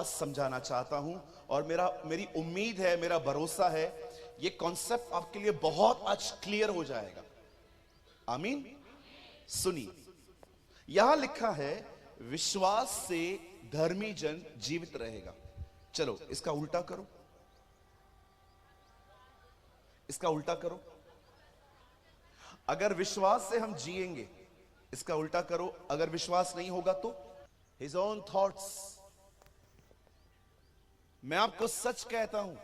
समझाना चाहता हूं और मेरी उम्मीद है, मेरा भरोसा है, ये कॉन्सेप्ट आपके लिए बहुत आज क्लियर हो जाएगा। आमीन। सुनिए, यहां लिखा है विश्वास से धर्मी जन जीवित रहेगा। चलो इसका उल्टा करो, इसका उल्टा करो। अगर विश्वास से हम जिएंगे, इसका उल्टा करो। अगर विश्वास नहीं होगा तो हिज ओन थॉट्स। मैं आपको सच कहता हूं,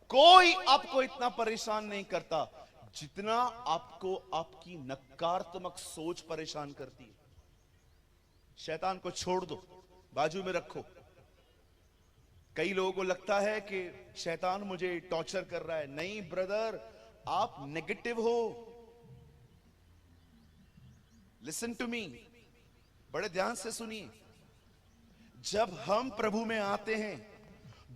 कोई आपको इतना परेशान नहीं करता जितना आपको आपकी नकारात्मक सोच परेशान करती है। शैतान को छोड़ दो, बाजू में रखो। कई लोगों को लगता है कि शैतान मुझे टॉर्चर कर रहा है। नहीं ब्रदर, आप नेगेटिव हो। लिसन टू मी, बड़े ध्यान से सुनिए। जब हम प्रभु में आते हैं,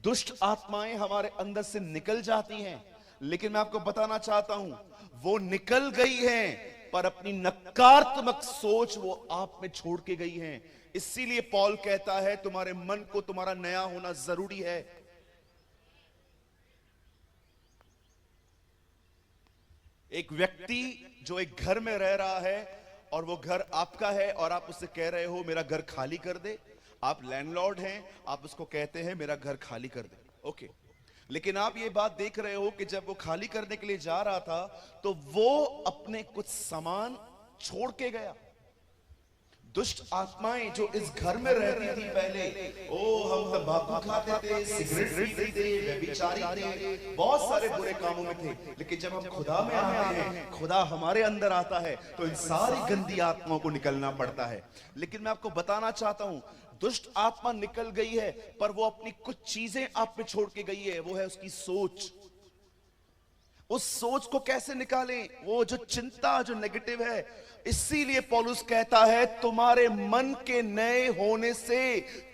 दुष्ट आत्माएं हमारे अंदर से निकल जाती हैं, लेकिन मैं आपको बताना चाहता हूं, वो निकल गई हैं, पर अपनी नकारात्मक सोच वो आप में छोड़ के गई हैं। इसीलिए पौल कहता है तुम्हारे मन को तुम्हारा नया होना जरूरी है। एक व्यक्ति जो एक घर में रह रहा है और वो घर आपका है और आप उससे कह रहे हो मेरा घर खाली कर दे। आप लैंडलॉर्ड हैं, आप उसको कहते हैं मेरा घर खाली कर दे। ओके, लेकिन आप ये बात देख रहे हो कि जब वो खाली करने के लिए जा रहा था तो वो अपने कुछ सामान छोड़ के गया। दुष्ट आत्माएं जो इस घर में रहती थी पहले, हम तंबाकू खाते थे, सिगरेट पीते थे, व्यभिचारी थे, बहुत सारे बुरे कामों में थे। लेकिन जब हम खुदा में आते हैं, खुदा हमारे अंदर आता है, तो इन सारी गंदी आत्माओं को निकलना पड़ता है। लेकिन मैं आपको बताना चाहता हूं, दुष्ट आत्मा निकल गई है, पर वो अपनी कुछ चीजें आप पे छोड़ के गई है। वो है उसकी सोच। उस सोच को कैसे निकालें? वो जो चिंता, जो नेगेटिव है। इसीलिए पौलुस कहता है तुम्हारे मन के नए होने से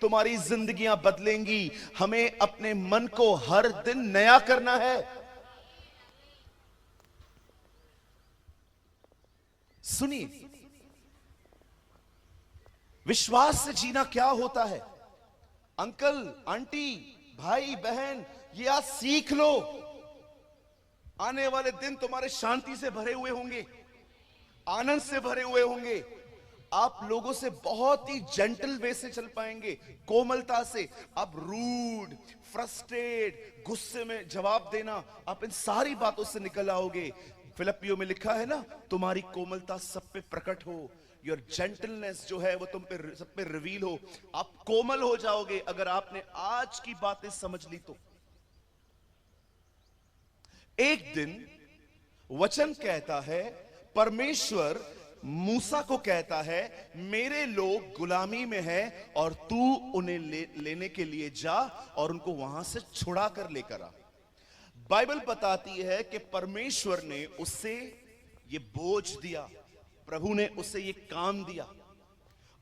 तुम्हारी जिंदगियां बदलेंगी। हमें अपने मन को हर दिन नया करना है। सुनिए, विश्वास से जीना क्या होता है? अंकल, आंटी, भाई, बहन, ये आज सीख लो। आने वाले दिन तुम्हारे शांति से भरे हुए होंगे, आनंद से भरे हुए होंगे। आप लोगों से बहुत ही जेंटल वे से चल पाएंगे, कोमलता से। आप रूड, फ्रस्ट्रेट, गुस्से में जवाब देना, आप इन सारी बातों से निकल आओगे। फिलिपियों में लिखा है ना, तुम्हारी कोमलता सब पे प्रकट हो। योर जेंटलनेस जो है वो तुम पे सब पे रिवील हो। आप कोमल हो जाओगे अगर आपने आज की बातें समझ ली तो। एक दिन वचन कहता है, परमेश्वर मूसा को कहता है मेरे लोग गुलामी में हैं और तू उन्हें लेने के लिए जा और उनको वहां से छुड़ा कर लेकर आ। बाइबल बताती है कि परमेश्वर ने उससे ये बोझ दिया, प्रभु ने उसे ये काम दिया।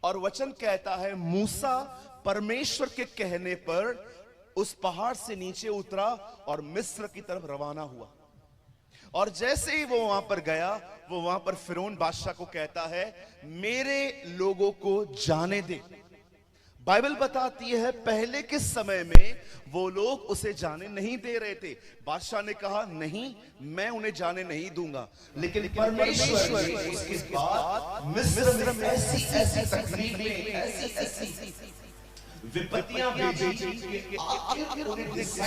और वचन कहता है मूसा परमेश्वर के कहने पर उस पहाड़ से नीचे उतरा और मिस्र की तरफ रवाना हुआ। और जैसे ही वो वहां पर गया, वो वहां पर फिरौन बादशाह को कहता है मेरे लोगों को जाने दे। बाइबल बताती है पहले के समय में वो लोग उसे जाने नहीं दे रहे थे। बादशाह ने कहा नहीं, मैं उन्हें जाने नहीं दूंगा। लेकिन परमेश्वर ने उसके बाद मिस्र में ऐसी तकलीफें, ऐसी विपत्तियां भेजी कि आखिर उन्हें